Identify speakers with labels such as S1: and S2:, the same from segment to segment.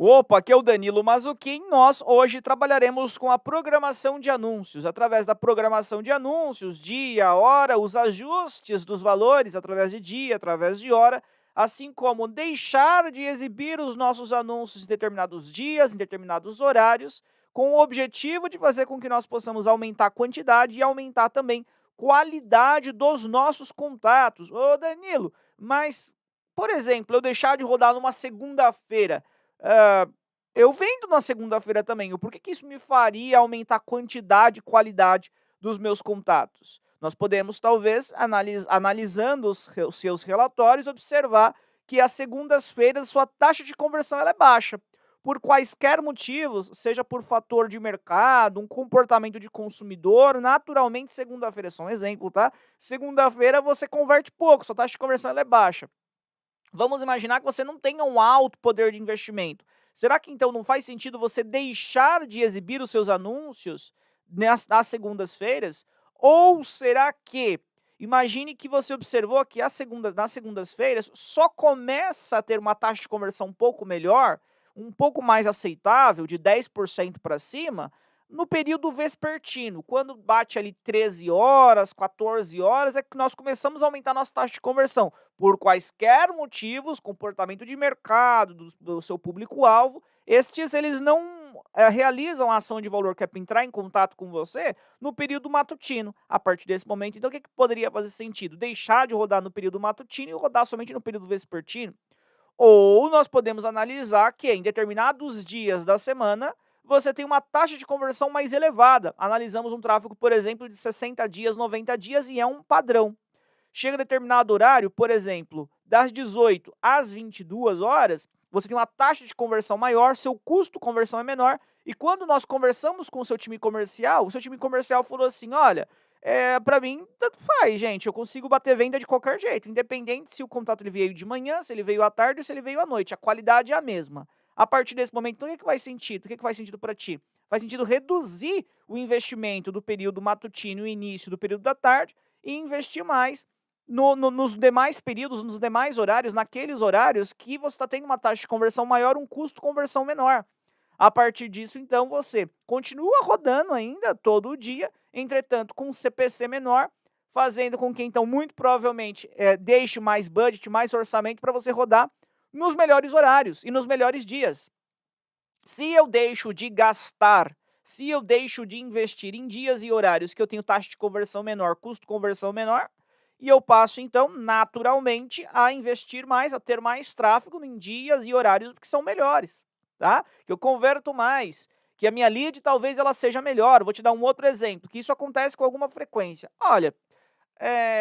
S1: Opa, aqui é o Danilo Mazzuchin. Nós hoje trabalharemos com a programação de anúncios. Através da programação de anúncios, dia, hora, os ajustes dos valores através de dia, através de hora, assim como deixar de exibir os nossos anúncios em determinados dias, em determinados horários, com o objetivo de fazer com que nós possamos aumentar a quantidade e aumentar também qualidade dos nossos contatos. Ô Danilo, mas, por exemplo, eu deixar de rodar numa segunda-feira, hã, eu vendo na segunda-feira também, o porquê que isso me faria aumentar a quantidade e qualidade dos meus contatos? Nós podemos talvez analisando os seus relatórios, observar que às segundas-feiras sua taxa de conversão ela é baixa. Por quaisquer motivos, seja por fator de mercado, um comportamento de consumidor, naturalmente segunda-feira é só um exemplo, tá? Segunda-feira você converte pouco, sua taxa de conversão ela é baixa. Vamos imaginar que você não tenha um alto poder de investimento. Será que então não faz sentido você deixar de exibir os seus anúncios nas segundas-feiras? Ou será que, imagine que você observou que nas segundas-feiras só começa a ter uma taxa de conversão um pouco melhor, um pouco mais aceitável, de 10% para cima, no período vespertino, quando bate ali 13 horas, 14 horas, é que nós começamos a aumentar nossa taxa de conversão. Por quaisquer motivos, comportamento de mercado, do seu público-alvo, estes eles não realizam a ação de valor que é para entrar em contato com você no período matutino. A partir desse momento, então, o que poderia fazer sentido? Deixar de rodar no período matutino e rodar somente no período vespertino? Ou nós podemos analisar que em determinados dias da semana você tem uma taxa de conversão mais elevada. Analisamos um tráfego, por exemplo, de 60 dias, 90 dias e é um padrão. Chega determinado horário, por exemplo, das 18 às 22 horas, você tem uma taxa de conversão maior, seu custo de conversão é menor, e quando nós conversamos com o seu time comercial, o seu time comercial falou assim: olha, para mim, tanto faz, gente, eu consigo bater venda de qualquer jeito, independente se o contato ele veio de manhã, se ele veio à tarde ou se ele veio à noite, a qualidade é a mesma. A partir desse momento, então, o que faz sentido? O que faz sentido para ti? Faz sentido reduzir o investimento do período matutino e início do período da tarde e investir mais nos demais períodos, nos demais horários, naqueles horários que você está tendo uma taxa de conversão maior, um custo de conversão menor. A partir disso, então, você continua rodando ainda todo o dia, entretanto, com um CPC menor, fazendo com que, então, muito provavelmente, deixe mais budget, mais orçamento para você rodar nos melhores horários e nos melhores dias. Se eu deixo de gastar, se eu deixo de investir em dias e horários que eu tenho taxa de conversão menor, custo de conversão menor, e eu passo, então, naturalmente, a investir mais, a ter mais tráfego em dias e horários que são melhores, tá? Que eu converto mais, que a minha lead talvez ela seja melhor. Vou te dar um outro exemplo, que isso acontece com alguma frequência. Olha,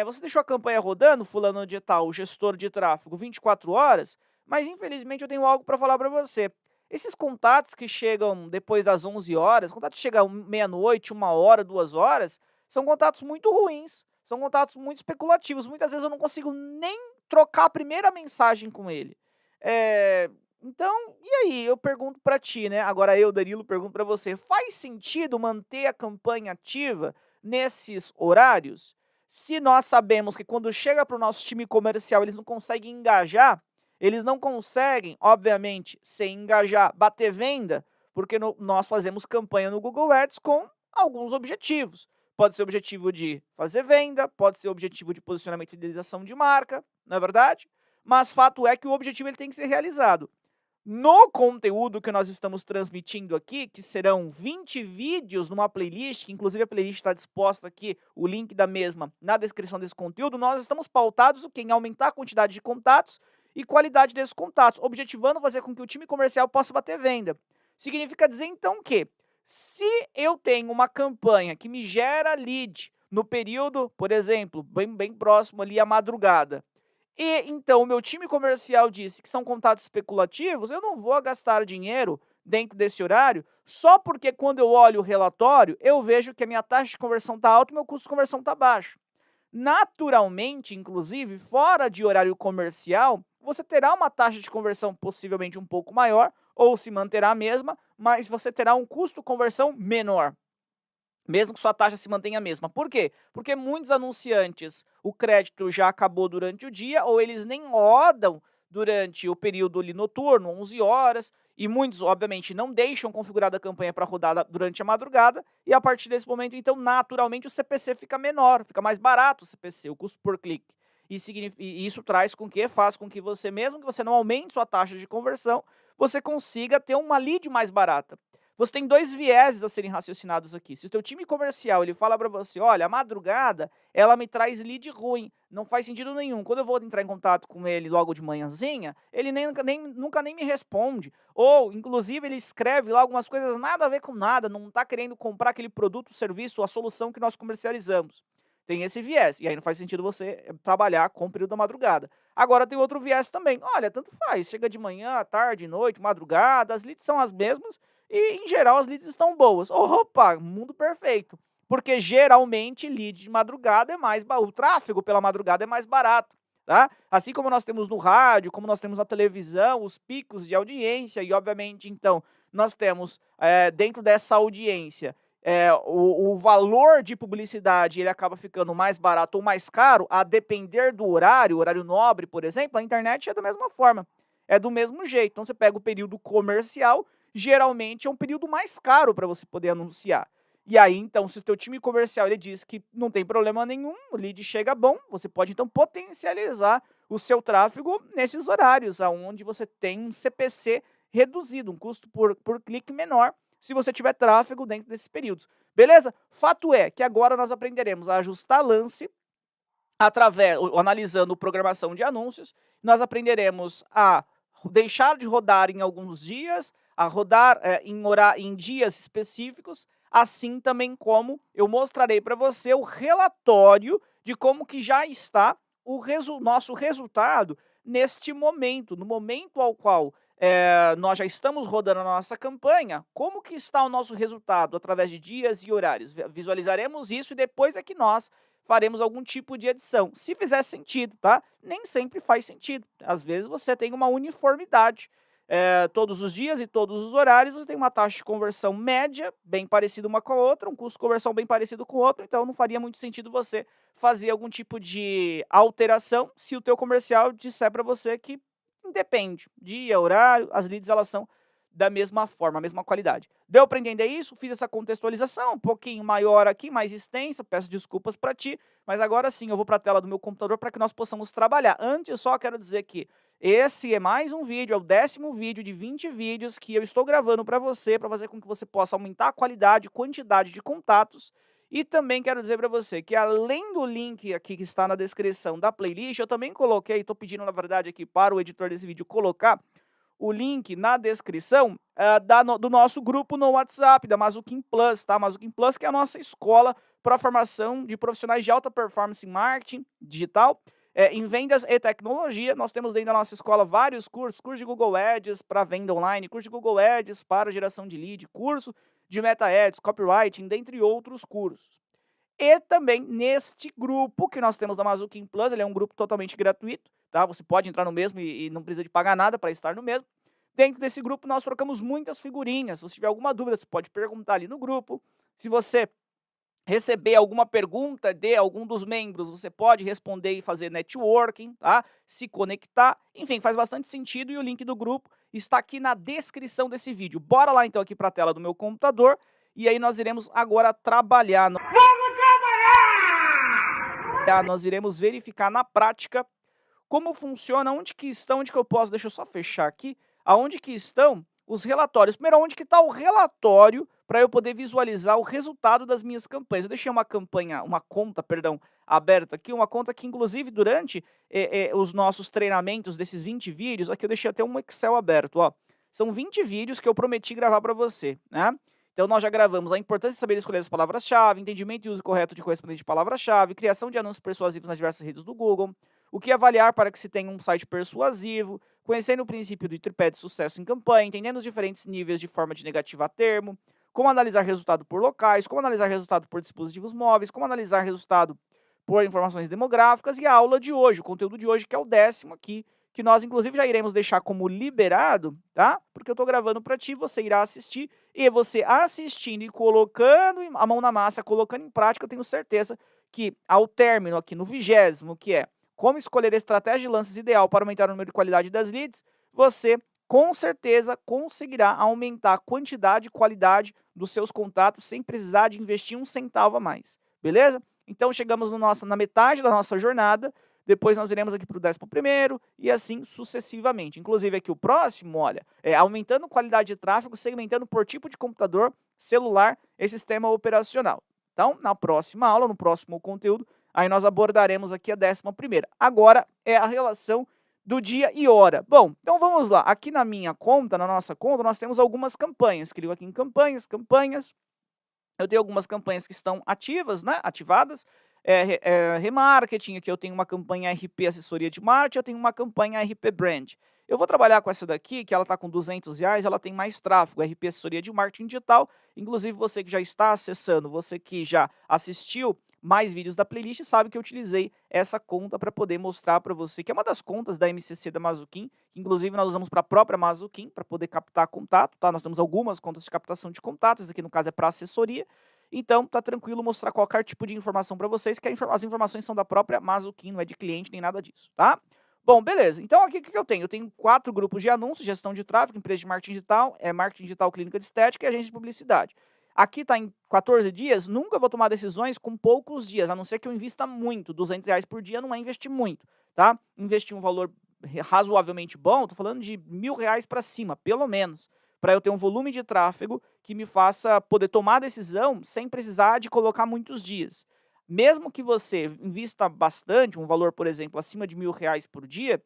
S1: você deixou a campanha rodando, fulano de tal, o gestor de tráfego, 24 horas, mas infelizmente eu tenho algo para falar para você. Esses contatos que chegam depois das 11 horas, contato que chega meia-noite, 1 hora, 2 horas, são contatos muito ruins, são contatos muito especulativos. Muitas vezes eu não consigo nem trocar a primeira mensagem com ele. Eh, então, e aí? Eu pergunto para ti, né? Agora eu, Danilo, pergunto para você: faz sentido manter a campanha ativa nesses horários? Se nós sabemos que quando chega para o nosso time comercial eles não conseguem engajar, eles não conseguem, obviamente, sem engajar, bater venda, porque nós fazemos campanha no Google Ads com alguns objetivos. Pode ser objetivo de fazer venda, pode ser objetivo de posicionamento e fidelização de marca, não é verdade? Mas fato é que o objetivo ele tem que ser realizado. No conteúdo que nós estamos transmitindo aqui, que serão 20 vídeos numa playlist, que inclusive a playlist está disposta aqui, o link da mesma na descrição desse conteúdo, nós estamos pautados o quê? Em aumentar a quantidade de contatos e qualidade desses contatos, objetivando fazer com que o time comercial possa bater venda. Significa dizer então que, se eu tenho uma campanha que me gera lead no período, por exemplo, bem próximo ali à madrugada, e então o meu time comercial disse que são contatos especulativos, eu não vou gastar dinheiro dentro desse horário, só porque quando eu olho o relatório, eu vejo que a minha taxa de conversão está alta e meu custo de conversão está baixo. Naturalmente, inclusive, fora de horário comercial, você terá uma taxa de conversão possivelmente um pouco maior, ou se manterá a mesma, mas você terá um custo de conversão menor, mesmo que sua taxa se mantenha a mesma. Por quê? Porque muitos anunciantes, o crédito já acabou durante o dia, ou eles nem rodam durante o período ali noturno, 11 horas, e muitos, obviamente, não deixam configurada a campanha para rodar durante a madrugada, e a partir desse momento, então, naturalmente, o CPC fica menor, fica mais barato o CPC, o custo por clique. E isso faz com que você, mesmo que você não aumente sua taxa de conversão, você consiga ter uma lead mais barata. Você tem dois vieses a serem raciocinados aqui. Se o teu time comercial ele fala para você, olha, a madrugada ela me traz lead ruim, não faz sentido nenhum. Quando eu vou entrar em contato com ele logo de manhãzinha, ele nunca nem me responde. Ou, inclusive, ele escreve lá algumas coisas nada a ver com nada, não está querendo comprar aquele produto, serviço, a solução que nós comercializamos. Tem esse viés, e aí não faz sentido você trabalhar com o período da madrugada. Agora tem outro viés também. Olha, tanto faz, chega de manhã, tarde, noite, madrugada, as leads são as mesmas e, em geral, as leads estão boas. Opa, mundo perfeito. Porque geralmente lead de madrugada é mais o tráfego pela madrugada é mais barato, tá? Assim como nós temos no rádio, como nós temos na televisão, os picos de audiência e, obviamente, então, nós temos dentro dessa audiência o valor de publicidade ele acaba ficando mais barato ou mais caro, a depender do horário nobre, por exemplo, a internet é da mesma forma, é do mesmo jeito. Então você pega o período comercial, geralmente é um período mais caro para você poder anunciar. E aí, então, se o teu time comercial ele diz que não tem problema nenhum, o lead chega bom, você pode então potencializar o seu tráfego nesses horários, aonde você tem um CPC reduzido, um custo por clique menor, se você tiver tráfego dentro desses períodos. Beleza? Fato é que agora nós aprenderemos a ajustar lance analisando programação de anúncios, nós aprenderemos a deixar de rodar em alguns dias, a rodar em dias específicos, assim também como eu mostrarei para você o relatório de como que já está o nosso resultado neste momento, no momento ao qual nós já estamos rodando a nossa campanha, como que está o nosso resultado através de dias e horários? Visualizaremos isso e depois é que nós faremos algum tipo de edição, se fizer sentido, tá? Nem sempre faz sentido. Às vezes você tem uma uniformidade. Todos os dias e todos os horários você tem uma taxa de conversão média, bem parecida uma com a outra, um custo de conversão bem parecido com o outro, então não faria muito sentido você fazer algum tipo de alteração se o teu comercial disser para você que independe, dia, horário, as leads elas são da mesma forma, a mesma qualidade. Deu para entender isso? Fiz essa contextualização um pouquinho maior aqui, mais extensa, peço desculpas para ti, mas agora sim eu vou para a tela do meu computador para que nós possamos trabalhar. Antes, só quero dizer que esse é mais um vídeo, é o 10º vídeo de 20 vídeos que eu estou gravando para você, para fazer com que você possa aumentar a qualidade e quantidade de contatos. E também quero dizer para você que além do link aqui que está na descrição da playlist, eu também coloquei, estou pedindo na verdade aqui para o editor desse vídeo colocar o link na descrição do nosso grupo no WhatsApp, da Mazuquim Plus, tá? Mazuquim Plus, que é a nossa escola para a formação de profissionais de alta performance em marketing digital, em vendas e tecnologia. Nós temos dentro da nossa escola vários cursos, curso de Google Ads para venda online, curso de Google Ads para geração de lead, curso de Meta Ads, copywriting, dentre outros cursos. E também neste grupo que nós temos da Mazuquim Plus, ele é um grupo totalmente gratuito, tá? Você pode entrar no mesmo e não precisa de pagar nada para estar no mesmo. Dentro desse grupo nós trocamos muitas figurinhas. Se você tiver alguma dúvida, você pode perguntar ali no grupo. Se você receber alguma pergunta de algum dos membros, você pode responder e fazer networking, tá? Se conectar, enfim, faz bastante sentido e o link do grupo está aqui na descrição desse vídeo. Bora lá então aqui para a tela do meu computador e aí nós iremos agora trabalhar. Nós iremos verificar na prática como funciona, onde que eu posso, deixa eu só fechar aqui, aonde que estão os relatórios. Primeiro, onde que está o relatório para eu poder visualizar o resultado das minhas campanhas. Eu deixei uma conta, aberta aqui, uma conta que inclusive durante os nossos treinamentos desses 20 vídeos, aqui eu deixei até um Excel aberto, ó. São 20 vídeos que eu prometi gravar para você, né? Então, nós já gravamos a importância de saber escolher as palavras-chave, entendimento e uso correto de correspondente de palavra-chave, criação de anúncios persuasivos nas diversas redes do Google, o que avaliar para que se tenha um site persuasivo, conhecendo o princípio do tripé de sucesso em campanha, entendendo os diferentes níveis de forma de negativa a termo, como analisar resultado por locais, como analisar resultado por dispositivos móveis, como analisar resultado por informações demográficas e a aula de hoje, o conteúdo de hoje que é o 10º aqui, que nós inclusive já iremos deixar como liberado, tá? Porque eu estou gravando para ti, você irá assistir e você assistindo e colocando a mão na massa, colocando em prática, eu tenho certeza que ao término aqui no 20º, que é como escolher a estratégia de lances ideal para aumentar o número e qualidade das leads, você com certeza conseguirá aumentar a quantidade e qualidade dos seus contatos sem precisar de investir um centavo a mais, beleza? Então chegamos na metade da nossa jornada, depois nós iremos aqui para o 11º e assim sucessivamente. Inclusive aqui o próximo, olha, é aumentando qualidade de tráfego, segmentando por tipo de computador, celular e sistema operacional. Então, na próxima aula, no próximo conteúdo, aí nós abordaremos aqui a 11ª. Agora é a relação do dia e hora. Bom, então vamos lá. Aqui na minha conta, na nossa conta, nós temos algumas campanhas. Clico aqui em campanhas, campanhas. Eu tenho algumas campanhas que estão ativas, né? Ativadas. Remarketing, aqui eu tenho uma campanha RP Assessoria de Marketing, eu tenho uma campanha RP Brand. Eu vou trabalhar com essa daqui, que ela está com R$ 200, ela tem mais tráfego, RP Assessoria de Marketing Digital. Inclusive, você que já está acessando, você que já assistiu mais vídeos da playlist, sabe que eu utilizei essa conta para poder mostrar para você, que é uma das contas da MCC da Mazuquim, que inclusive nós usamos para a própria Mazuquim, para poder captar contato, tá? Nós temos algumas contas de captação de contatos, esse aqui no caso é para assessoria. Então, tá tranquilo mostrar qualquer tipo de informação para vocês, que as informações são da própria Mazuquim, não é de cliente nem nada disso, tá? Bom, beleza. Então, aqui o que eu tenho? Eu tenho 4 grupos de anúncios: gestão de tráfego, empresa de marketing digital, marketing digital, clínica de estética e agência de publicidade. Aqui está em 14 dias, nunca vou tomar decisões com poucos dias, a não ser que eu invista muito. R$ 200 por dia não é investir muito, tá? Investir um valor razoavelmente bom, estou falando de R$ 1.000 para cima, pelo menos, para eu ter um volume de tráfego que me faça poder tomar decisão sem precisar de colocar muitos dias. Mesmo que você invista bastante, um valor, por exemplo, acima de R$ 1.000 por dia,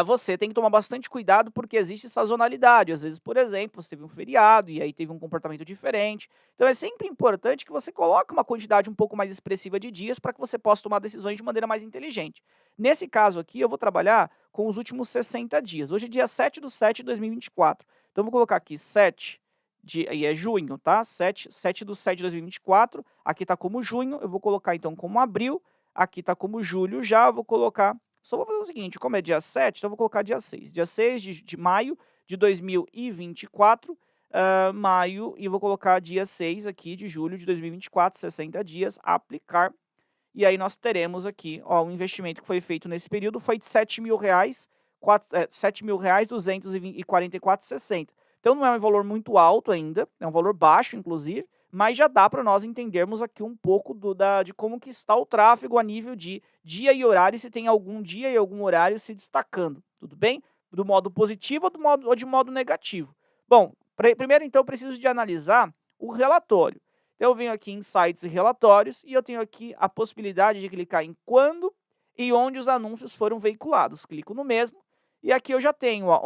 S1: você tem que tomar bastante cuidado porque existe sazonalidade. Às vezes, por exemplo, você teve um feriado e aí teve um comportamento diferente. Então é sempre importante que você coloque uma quantidade um pouco mais expressiva de dias para que você possa tomar decisões de maneira mais inteligente. Nesse caso aqui, eu vou trabalhar com os últimos 60 dias. Hoje é dia 7/7/2024. Então, vou colocar aqui 7 e é junho, tá? 7/7/2024. Aqui está como junho. Eu vou colocar, então, como abril. Aqui está como julho já. Eu vou colocar... Só vou fazer o seguinte, como é dia 7, então eu vou colocar dia 6. Dia 6 de maio de 2024, maio, e vou colocar dia 6 aqui de julho de 2024, 60 dias, aplicar. E aí nós teremos aqui, ó, o investimento que foi feito nesse período foi de R$ 7.000, R$ 7.244,60. Então não é um valor muito alto ainda, é um valor baixo, inclusive, mas já dá para nós entendermos aqui um pouco de como que está o tráfego a nível de dia e horário, se tem algum dia e algum horário se destacando, tudo bem? Do modo positivo ou de modo negativo. Bom, primeiro então eu preciso de analisar o relatório. Então eu venho aqui em sites e relatórios e eu tenho aqui a possibilidade de clicar em quando e onde os anúncios foram veiculados. Clico no mesmo e aqui eu já tenho, ó,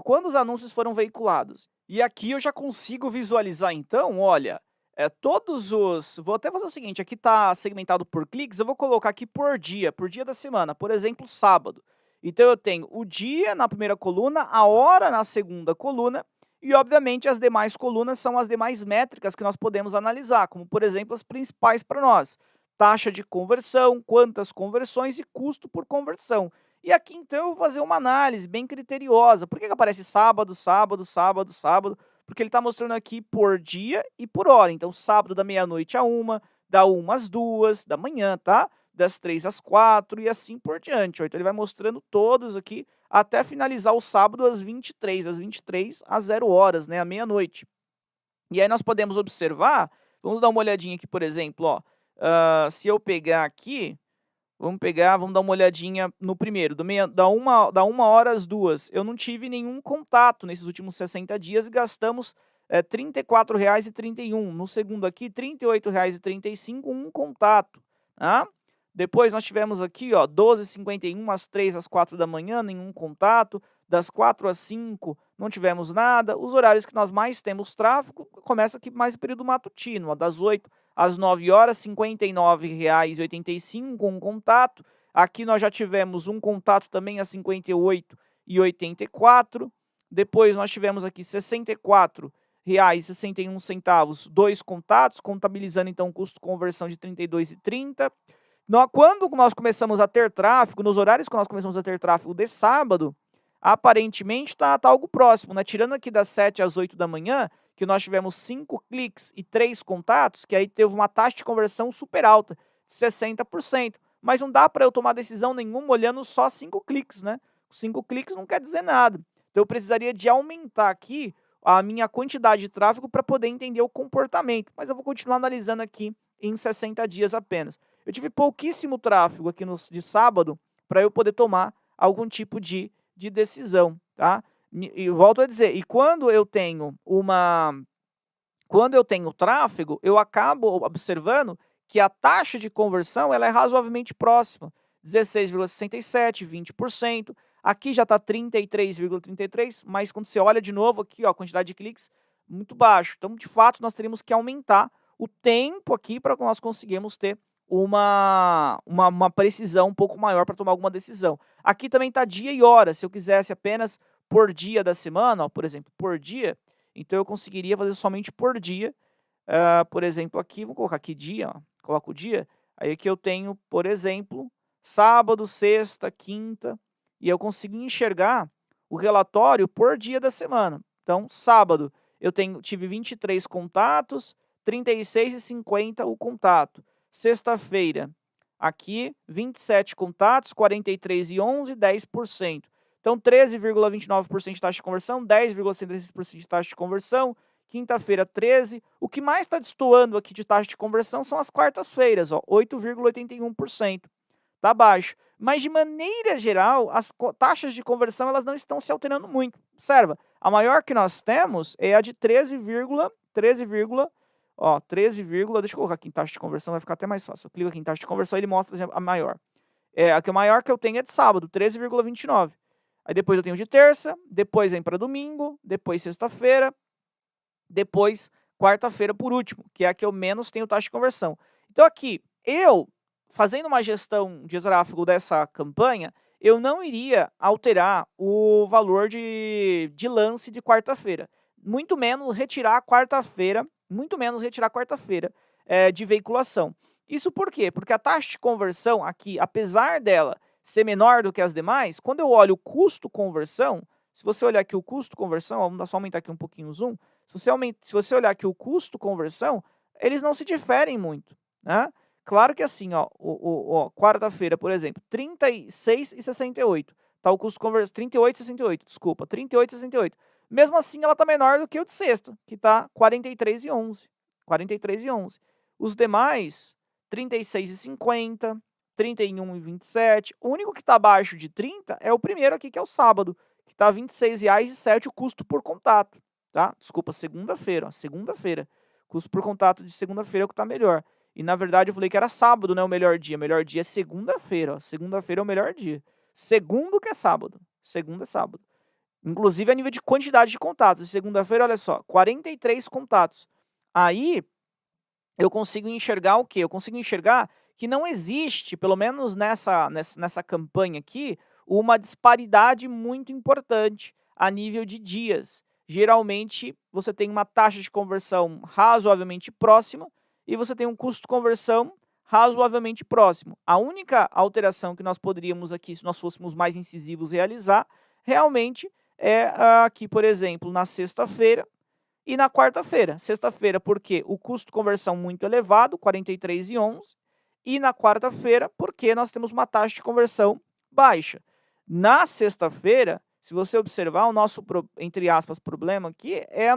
S1: quando os anúncios foram veiculados. E aqui eu já consigo visualizar então, olha, todos os... Vou até fazer o seguinte, aqui está segmentado por cliques, eu vou colocar aqui por dia da semana, por exemplo, sábado. Então eu tenho o dia na primeira coluna, a hora na segunda coluna, e obviamente as demais colunas são as demais métricas que nós podemos analisar, como por exemplo as principais para nós. Taxa de conversão, quantas conversões e custo por conversão. E aqui então eu vou fazer uma análise bem criteriosa. Por que aparece sábado, sábado, sábado, sábado? Porque ele está mostrando aqui por dia e por hora. Então, sábado da meia-noite a 1, da 1 às 2 da manhã, tá? Das 3 às 4 e assim por diante. Ó. Então, ele vai mostrando todos aqui até finalizar o sábado às 23, às 0 horas, né? À meia-noite. E aí nós podemos observar, vamos dar uma olhadinha aqui, por exemplo, ó. Se eu pegar aqui, vamos dar uma olhadinha no primeiro, da 1 hora às 2. Eu não tive nenhum contato nesses últimos 60 dias e gastamos R$ 34,31. No segundo aqui, R$ 38,35, um contato. Tá? Depois nós tivemos aqui, ó, 12h51, às 3 às 4 da manhã, nenhum contato. Das 4 às 5, não tivemos nada. Os horários que nós mais temos tráfego, começa aqui mais o período matutino, ó, das 8 às 9 horas, R$ 59,85, um contato. Aqui nós já tivemos um contato também a R$ 58,84. Depois nós tivemos aqui R$ 64,61, dois contatos, contabilizando então o custo de conversão de R$ 32,30. Quando nós começamos a ter tráfego, nos horários que nós começamos a ter tráfego de sábado, aparentemente está algo próximo, né? Tirando aqui das 7 às 8 da manhã, que nós tivemos 5 cliques e 3 contatos, que aí teve uma taxa de conversão super alta, 60%. mas não dá para eu tomar decisão nenhuma olhando só 5 cliques, né? 5 cliques não quer dizer nada. Então eu precisaria de aumentar aqui a minha quantidade de tráfego para poder entender o comportamento, mas eu vou continuar analisando aqui em 60 dias apenas. Eu tive pouquíssimo tráfego aqui de sábado para eu poder tomar algum tipo de decisão, tá? E volto a dizer, e quando eu tenho tráfego, eu acabo observando que a taxa de conversão ela é razoavelmente próxima, 16,67%, 20%. Aqui já está 33,33%, mas quando você olha de novo aqui, ó, a quantidade de cliques, muito baixo. Então, de fato, nós teríamos que aumentar o tempo aqui para que nós conseguirmos ter uma precisão um pouco maior para tomar alguma decisão. Aqui também está dia e hora. Se eu quisesse apenas por dia da semana, ó, por exemplo, por dia, então eu conseguiria fazer somente por dia. Por exemplo, aqui, vou colocar aqui dia, ó, coloco o dia, aí aqui eu tenho, por exemplo, sábado, sexta, quinta, e eu consigo enxergar o relatório por dia da semana. Então, sábado, eu tive 23 contatos, 36 e 50 o contato. Sexta-feira, aqui, 27 contatos, 43 e 11, 10%. Então, 13,29% de taxa de conversão, 10,76% de taxa de conversão. Quinta-feira, 13. O que mais está destoando aqui de taxa de conversão são as quartas-feiras, 8,81%. Está baixo. Mas, de maneira geral, as taxas de conversão elas não estão se alterando muito. Observa, a maior que nós temos é a de 13, deixa eu colocar aqui em taxa de conversão, vai ficar até mais fácil. Eu clico aqui em taxa de conversão e ele mostra a maior. A maior que eu tenho é de sábado, 13,29. Aí depois eu tenho de terça, depois vem para domingo, depois sexta-feira, depois quarta-feira por último, que é a que eu menos tenho taxa de conversão. Então aqui, eu fazendo uma gestão de tráfego dessa campanha, eu não iria alterar o valor de lance de quarta-feira. Muito menos retirar quarta-feira de veiculação. Isso por quê? Porque a taxa de conversão aqui, apesar dela ser menor do que as demais, quando eu olho o custo conversão, se você olhar aqui o custo conversão, vamos só aumentar aqui um pouquinho o zoom, se você olhar aqui o custo conversão, eles não se diferem muito, né? Claro que assim, quarta-feira, por exemplo, 36,68, tá o custo conversão, 38,68, desculpa, 38,68. Mesmo assim, ela está menor do que o de sexta, que está 43,11. 43,11. Os demais, 36,50, 31,27. O único que está abaixo de 30 é o primeiro aqui, que é o sábado, que está R$ 26,07 o custo por contato, tá? Desculpa, segunda-feira, segunda-feira. Custo por contato de segunda-feira é o que está melhor. E na verdade eu falei que era sábado, né, o melhor dia. O melhor dia é segunda-feira, segunda-feira é o melhor dia. Segundo que é sábado. Segunda é sábado. Inclusive a nível de quantidade de contatos. Segunda-feira, olha só, 43 contatos. Aí eu consigo enxergar o quê? Eu consigo enxergar que não existe, pelo menos nessa campanha aqui, uma disparidade muito importante a nível de dias. Geralmente, você tem uma taxa de conversão razoavelmente próxima e você tem um custo de conversão razoavelmente próximo. A única alteração que nós poderíamos aqui, se nós fôssemos mais incisivos, realizar, realmente é aqui, por exemplo, na sexta-feira e na quarta-feira. Sexta-feira, porque o custo de conversão muito elevado, 43,11, e na quarta-feira, porque nós temos uma taxa de conversão baixa. Na sexta-feira, se você observar, o nosso, entre aspas, problema aqui é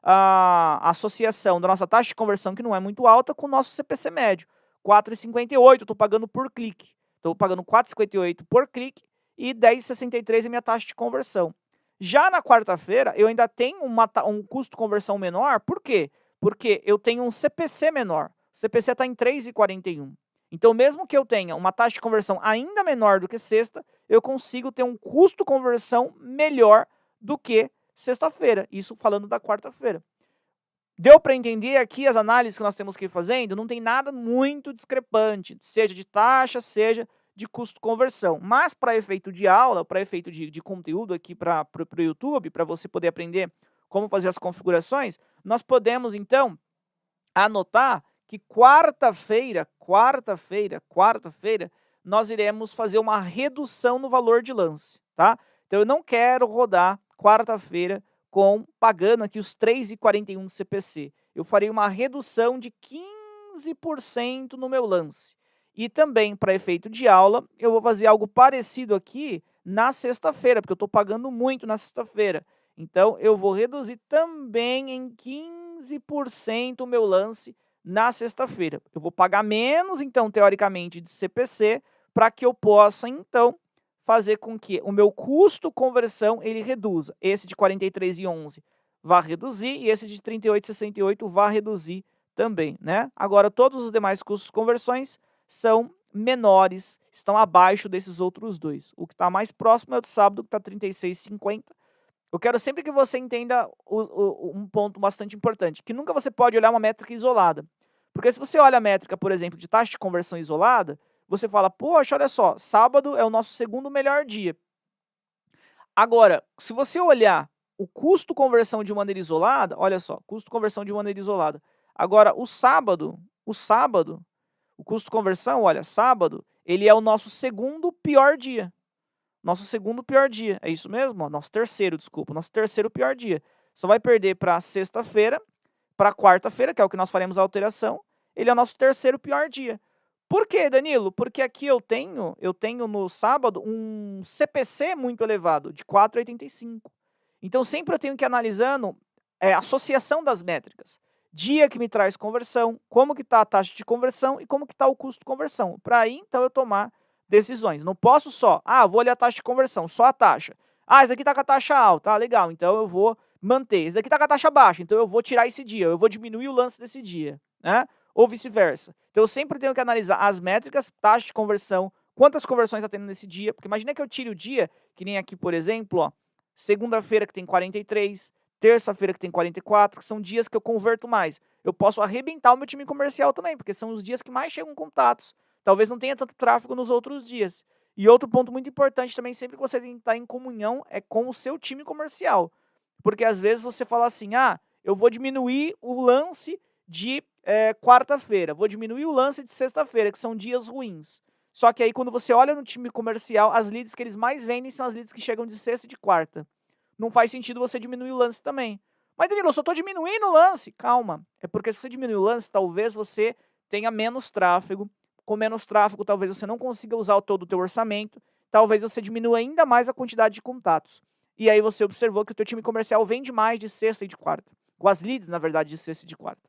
S1: a associação da nossa taxa de conversão, que não é muito alta, com o nosso CPC médio. 4,58 eu estou pagando por clique. Estou pagando 4,58 por clique e 10,63 é minha taxa de conversão. Já na quarta-feira, eu ainda tenho um custo de conversão menor. Por quê? Porque eu tenho um CPC menor. O CPC está em 3,41. Então, mesmo que eu tenha uma taxa de conversão ainda menor do que sexta, eu consigo ter um custo de conversão melhor do que sexta-feira. Isso falando da quarta-feira. Deu para entender aqui as análises que nós temos que ir fazendo? Não tem nada muito discrepante, seja de taxa, seja de custo de conversão. Mas para efeito de aula, para efeito de conteúdo aqui para o YouTube, para você poder aprender como fazer as configurações, nós podemos, então, anotar que quarta-feira, nós iremos fazer uma redução no valor de lance, tá? Então, eu não quero rodar quarta-feira pagando aqui os 3,41 do CPC. Eu farei uma redução de 15% no meu lance. E também, para efeito de aula, eu vou fazer algo parecido aqui na sexta-feira, porque eu estou pagando muito na sexta-feira. Então, eu vou reduzir também em 15% o meu lance na sexta-feira. Eu vou pagar menos, então, teoricamente, de CPC, para que eu possa, então, fazer com que o meu custo conversão ele reduza. Esse de R$ 43,11 vai reduzir e esse de R$ 38,68 vai reduzir também, né? Agora, todos os demais custos de conversões são menores, estão abaixo desses outros dois. O que está mais próximo é o de sábado, que está 36,50. Eu quero sempre que você entenda um ponto bastante importante, que nunca você pode olhar uma métrica isolada. Porque se você olha a métrica, por exemplo, de taxa de conversão isolada, você fala, poxa, olha só, sábado é o nosso segundo melhor dia. Agora, se você olhar o custo conversão de maneira isolada, olha só, custo conversão de maneira isolada. Agora, o custo conversão, olha, sábado, ele é o nosso segundo pior dia. Nosso segundo pior dia, é isso mesmo? Ó, nosso terceiro, desculpa, nosso terceiro pior dia. Só vai perder para sexta-feira, para quarta-feira, que é o que nós faremos a alteração, ele é o nosso terceiro pior dia. Por quê, Danilo? Porque aqui eu tenho no sábado um CPC muito elevado, de 4,85. Então, sempre eu tenho que ir analisando a associação das métricas. Dia que me traz conversão, como que está a taxa de conversão e como que está o custo de conversão. Para aí, então, eu tomar decisões. Não posso só, vou olhar a taxa de conversão, só a taxa. Esse daqui está com a taxa alta, legal, então eu vou manter. Esse daqui está com a taxa baixa, então eu vou tirar esse dia, eu vou diminuir o lance desse dia, né? Ou vice-versa. Então eu sempre tenho que analisar as métricas, taxa de conversão, quantas conversões está tendo nesse dia, porque imagina que eu tire o dia, que nem aqui, por exemplo, ó, segunda-feira que tem 43, terça-feira que tem 44, que são dias que eu converto mais. Eu posso arrebentar o meu time comercial também, porque são os dias que mais chegam contatos. Talvez não tenha tanto tráfego nos outros dias. E outro ponto muito importante também, sempre que você tem que estar em comunhão, é com o seu time comercial. Porque às vezes você fala assim, eu vou diminuir o lance de quarta-feira, vou diminuir o lance de sexta-feira, que são dias ruins. Só que aí quando você olha no time comercial, as leads que eles mais vendem são as leads que chegam de sexta e de quarta. Não faz sentido você diminuir o lance também. Mas, Danilo, eu só estou diminuindo o lance. Calma, é porque se você diminuir o lance, talvez você tenha menos tráfego. Com menos tráfego, talvez você não consiga usar todo o teu orçamento. Talvez você diminua ainda mais a quantidade de contatos. E aí você observou que o teu time comercial vende mais de sexta e de quarta. Com as leads, na verdade, de sexta e de quarta.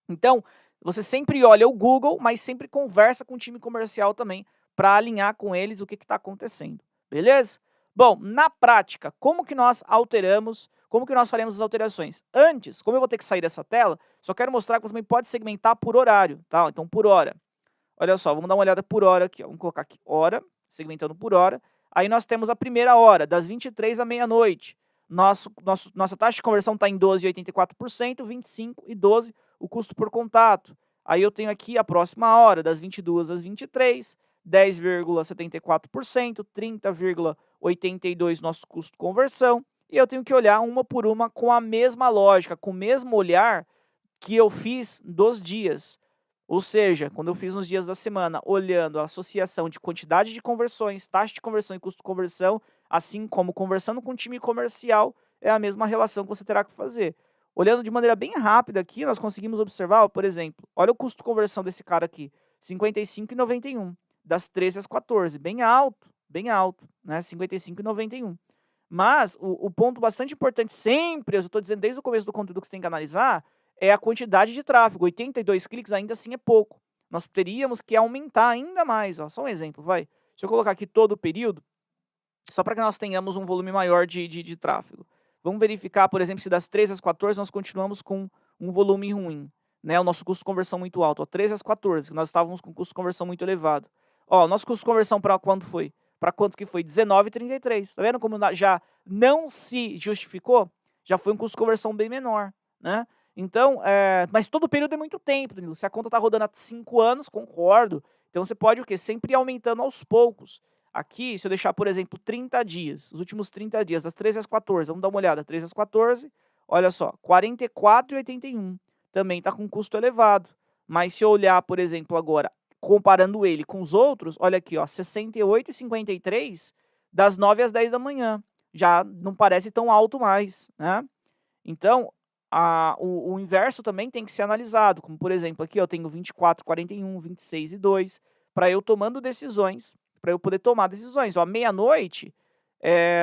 S1: Então, você sempre olha o Google, mas sempre conversa com o time comercial também para alinhar com eles o que está acontecendo. Beleza? Bom, na prática, como que nós alteramos, como que nós faremos as alterações? Antes, como eu vou ter que sair dessa tela, só quero mostrar que você também pode segmentar por horário, tá? Então, por hora. Olha só, vamos dar uma olhada por hora aqui, ó. Vamos colocar aqui hora, segmentando por hora. Aí nós temos a primeira hora, das 23 à meia-noite. Nossa taxa de conversão está em 12,84%, 25 e 12 o custo por contato. Aí eu tenho aqui a próxima hora, das 22 às 23, 10,74%, 30,82 nosso custo de conversão. E eu tenho que olhar uma por uma com a mesma lógica, com o mesmo olhar que eu fiz dos dias. Ou seja, quando eu fiz nos dias da semana, olhando a associação de quantidade de conversões, taxa de conversão e custo de conversão, assim como conversando com o time comercial, é a mesma relação que você terá que fazer. Olhando de maneira bem rápida aqui, nós conseguimos observar, por exemplo, olha o custo de conversão desse cara aqui, 55,91, das 13 às 14, bem alto, né? 55,91. Mas o ponto bastante importante sempre, eu estou dizendo desde o começo do conteúdo que você tem que analisar, é a quantidade de tráfego. 82 cliques ainda assim é pouco. Nós teríamos que aumentar ainda mais. Ó. Só um exemplo, vai. Deixa eu colocar aqui todo o período, só para que nós tenhamos um volume maior de tráfego. Vamos verificar, por exemplo, se das 13 às 14 nós continuamos com um volume ruim. Né? O nosso custo de conversão muito alto. Ó, 13 às 14, nós estávamos com custo de conversão muito elevado. Ó, nosso custo de conversão para quanto foi? Para quanto que foi? 19,33. Tá vendo como já não se justificou? Já foi um custo de conversão bem menor, né? Então, mas todo o período é muito tempo, Danilo. Se a conta está rodando há 5 anos, concordo. Então você pode o quê? Sempre ir aumentando aos poucos. Aqui, se eu deixar, por exemplo, 30 dias, os últimos 30 dias, das 13 às 14, vamos dar uma olhada, 13 às 14, olha só, 44,81. Também está com custo elevado. Mas se eu olhar, por exemplo, agora, comparando ele com os outros, olha aqui, ó, 68,53 das 9 às 10 da manhã. Já não parece tão alto mais, né? Então, o inverso também tem que ser analisado, como por exemplo, aqui eu tenho 24,41, 26,2. para eu tomando decisões, para eu poder tomar decisões. Ó, meia-noite,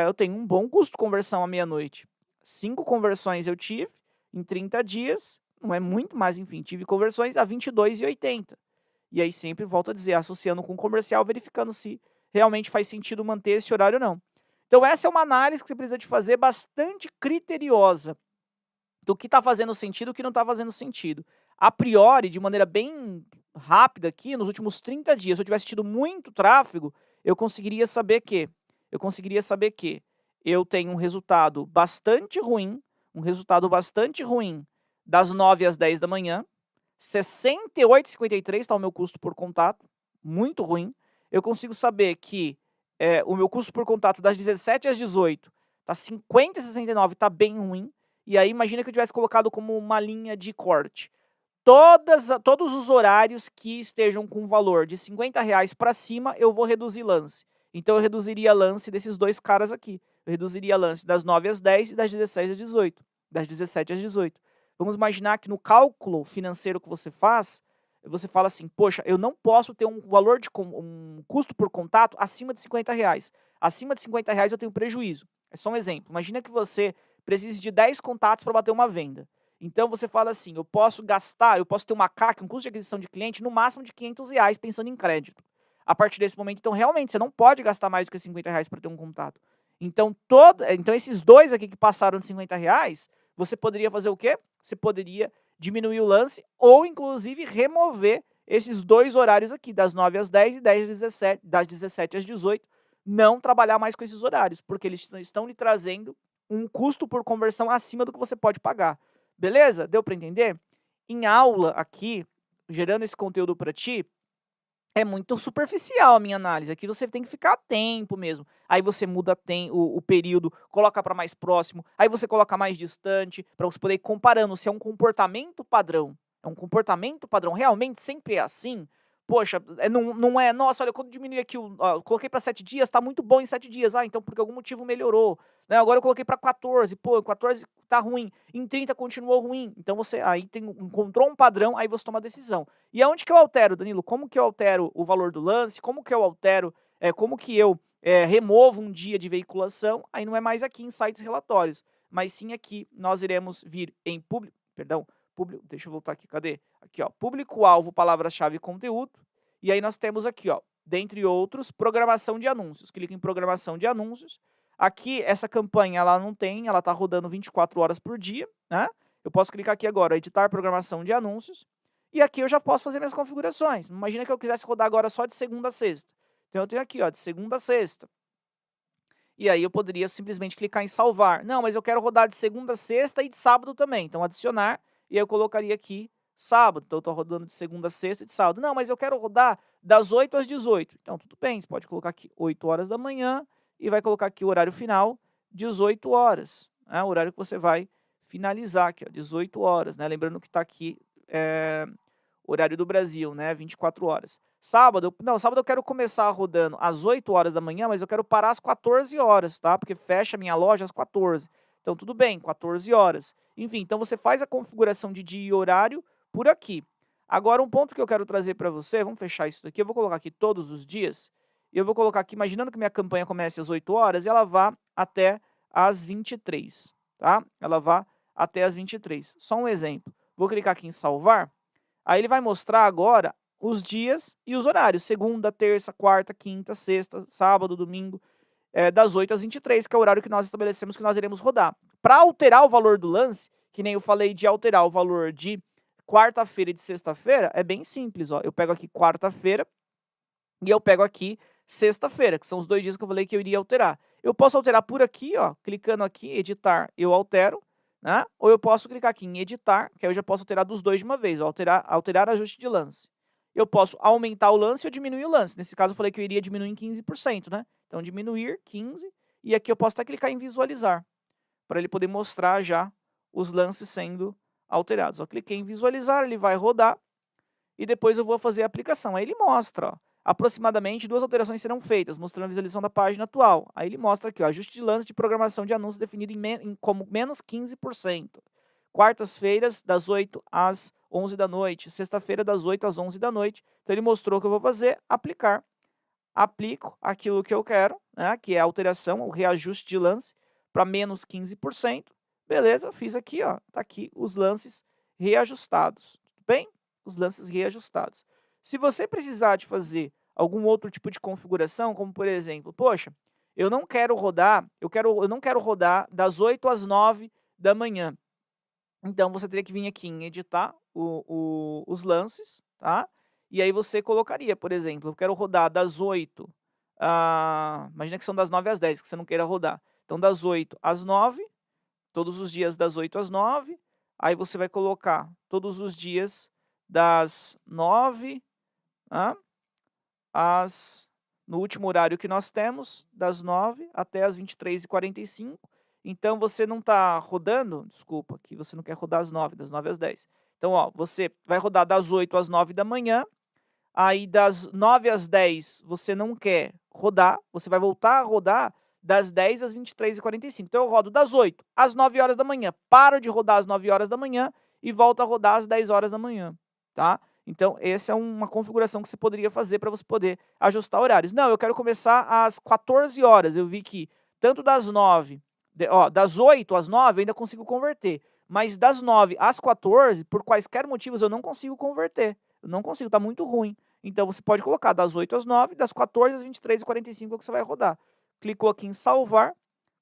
S1: eu tenho um bom custo-conversão à meia-noite. 5 conversões eu tive em 30 dias, não é muito, mas enfim, tive conversões a 22,80. E aí sempre volto a dizer, associando com o comercial, verificando se realmente faz sentido manter esse horário ou não. Então essa é uma análise que você precisa de fazer bastante criteriosa do que está fazendo sentido e o que não está fazendo sentido. A priori, de maneira bem rápida aqui, nos últimos 30 dias, se eu tivesse tido muito tráfego, eu conseguiria saber que eu tenho um resultado bastante ruim, das 9 às 10 da manhã, 68,53 está o meu custo por contato, muito ruim. Eu consigo saber que o meu custo por contato das 17 às 18 está 50,69, está bem ruim. E aí imagina que eu tivesse colocado como uma linha de corte. Todos os horários que estejam com valor de R$50 para cima, eu vou reduzir lance. Então eu reduziria lance desses dois caras aqui. Eu reduziria lance das 9 às 10 e das 17 às 18. Das 17 às 18. Vamos imaginar que no cálculo financeiro que você faz, você fala assim, poxa, eu não posso ter um valor de um custo por contato acima de R$50. Acima de R$50 eu tenho prejuízo. É só um exemplo. Imagina que você precise de 10 contatos para bater uma venda. Então você fala assim, eu posso ter uma CAC, um custo de aquisição de cliente, no máximo de R$500 pensando em crédito. A partir desse momento, então realmente, você não pode gastar mais do que R$50 para ter um contato. Então esses dois aqui que passaram de R$50, você poderia fazer o quê? Você poderia diminuir o lance ou, inclusive, remover esses dois horários aqui, das 9 às 10 e das 17 às 18, não trabalhar mais com esses horários, porque eles estão lhe trazendo um custo por conversão acima do que você pode pagar. Beleza? Deu para entender? Em aula aqui, gerando esse conteúdo para ti, é muito superficial a minha análise. Aqui você tem que ficar a tempo mesmo. Aí você muda o período, coloca para mais próximo, aí você coloca mais distante, para você poder ir comparando se é um comportamento padrão. É um comportamento padrão, realmente sempre é assim? Poxa, não é, nossa, olha, quando diminui aqui, coloquei para 7 dias, está muito bom em 7 dias. Ah, então por algum motivo melhorou. Né? Agora eu coloquei para 14, pô, 14 tá ruim, em 30 continuou ruim. Então você aí encontrou um padrão, aí você toma a decisão. E aonde que eu altero, Danilo? Como que eu altero o valor do lance? Como que eu altero, como que eu removo um dia de veiculação? Aí não é mais aqui em sites relatórios, mas sim aqui nós iremos vir em deixa eu voltar aqui, cadê? Aqui, ó, público-alvo, palavra-chave e conteúdo. E aí nós temos aqui, ó, dentre outros, programação de anúncios. Clica em programação de anúncios. Aqui, essa campanha, ela não tem, ela está rodando 24 horas por dia, né? Eu posso clicar aqui agora, editar programação de anúncios. E aqui eu já posso fazer minhas configurações. Imagina que eu quisesse rodar agora só de segunda a sexta. Então eu tenho aqui, ó, de segunda a sexta. E aí eu poderia simplesmente clicar em salvar. Não, mas eu quero rodar de segunda a sexta e de sábado também. Então adicionar, e aí eu colocaria aqui sábado. Então eu estou rodando de segunda a sexta e de sábado. Não, mas eu quero rodar das 8 às 18. Então tudo bem, você pode colocar aqui 8 horas da manhã e vai colocar aqui o horário final, 18 horas. Né? O horário que você vai finalizar aqui, ó, 18 horas. Né? Lembrando que está aqui horário do Brasil, né? 24 horas. Sábado eu quero começar rodando às 8 horas da manhã, mas eu quero parar às 14 horas, tá? Porque fecha a minha loja às 14. Então, tudo bem, 14 horas. Enfim, então você faz a configuração de dia e horário por aqui. Agora, um ponto que eu quero trazer para você, vamos fechar isso daqui, eu vou colocar aqui todos os dias, e eu vou colocar aqui, imaginando que minha campanha comece às 8 horas, e ela vá até às 23, tá? Ela vá até às 23. Só um exemplo. Vou clicar aqui em salvar. Aí ele vai mostrar agora os dias e os horários. Segunda, terça, quarta, quinta, sexta, sábado, domingo, das 8 às 23, que é o horário que nós estabelecemos que nós iremos rodar. Para alterar o valor do lance, que nem eu falei de alterar o valor de quarta-feira e de sexta-feira, é bem simples. Ó. Eu pego aqui quarta-feira e eu pego aqui sexta-feira, que são os 2 dias que eu falei que eu iria alterar. Eu posso alterar por aqui, ó, clicando aqui, editar, eu altero. Né? Ou eu posso clicar aqui em editar, que aí eu já posso alterar dos dois de uma vez, alterar ajuste de lance. Eu posso aumentar o lance ou diminuir o lance. Nesse caso eu falei que eu iria diminuir em 15%, né? Então diminuir 15%, e aqui eu posso até clicar em visualizar, para ele poder mostrar já os lances sendo alterados. Eu cliquei em visualizar, ele vai rodar, e depois eu vou fazer a aplicação. Aí ele mostra, ó, aproximadamente 2 alterações serão feitas, mostrando a visualização da página atual. Aí ele mostra aqui, ó, ajuste de lance de programação de anúncios definido como menos 15%. Quartas-feiras, das 8 às 11 da noite, sexta-feira das 8 às 11 da noite. Então, ele mostrou o que eu vou fazer, aplicar. Aplico aquilo que eu quero, né, que é a alteração, o reajuste de lance para menos 15%. Beleza, fiz aqui, ó, tá aqui os lances reajustados, tudo bem? Os lances reajustados. Se você precisar de fazer algum outro tipo de configuração, como por exemplo, poxa, eu não quero rodar das 8 às 9 da manhã. Então, você teria que vir aqui em editar os lances, tá? E aí você colocaria, por exemplo, eu quero rodar das 8, imagina que são das 9 às 10, que você não queira rodar. Então, das 8 às 9, todos os dias das 8 às 9, aí você vai colocar todos os dias das 9, no último horário que nós temos, das 9 até as 23h45. Então, você não está rodando, desculpa, que você não quer rodar às 9, das 9 às 10. Então, ó, você vai rodar das 8 às 9 da manhã, aí das 9 às 10 você não quer rodar, você vai voltar a rodar das 10 às 23h45. Então, eu rodo das 8 às 9 horas da manhã, paro de rodar às 9 horas da manhã e volto a rodar às 10 horas da manhã, tá? Então, essa é uma configuração que você poderia fazer para você poder ajustar horários. Não, eu quero começar às 14 horas. Eu vi que tanto das 8 às 9 eu ainda consigo converter, mas das 9 às 14, por quaisquer motivos, eu não consigo converter. Eu não consigo, tá muito ruim. Então, você pode colocar das 8 às 9, das 14 às 23h45 é o que você vai rodar. Clicou aqui em salvar,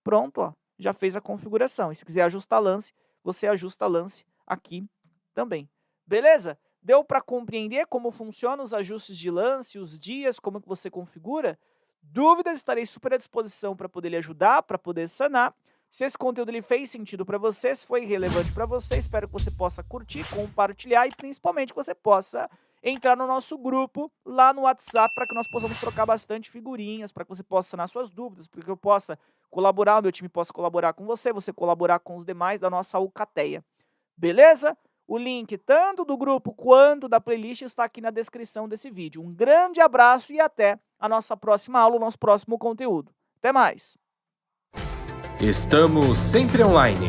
S1: pronto, ó, já fez a configuração. E se quiser ajustar lance, você ajusta lance aqui também. Beleza? Deu para compreender como funcionam os ajustes de lance, os dias, como que você configura? Dúvidas, estarei super à disposição para poder lhe ajudar, para poder sanar. Se esse conteúdo ele fez sentido para você, se foi relevante para você, espero que você possa curtir, compartilhar e principalmente que você possa entrar no nosso grupo lá no WhatsApp para que nós possamos trocar bastante figurinhas, para que você possa sanar suas dúvidas, para que eu possa colaborar, o meu time possa colaborar com você colaborar com os demais da nossa Alcateia. Beleza? O link tanto do grupo quanto da playlist está aqui na descrição desse vídeo. Um grande abraço e até a nossa próxima aula, o nosso próximo conteúdo. Até mais!
S2: Estamos sempre online.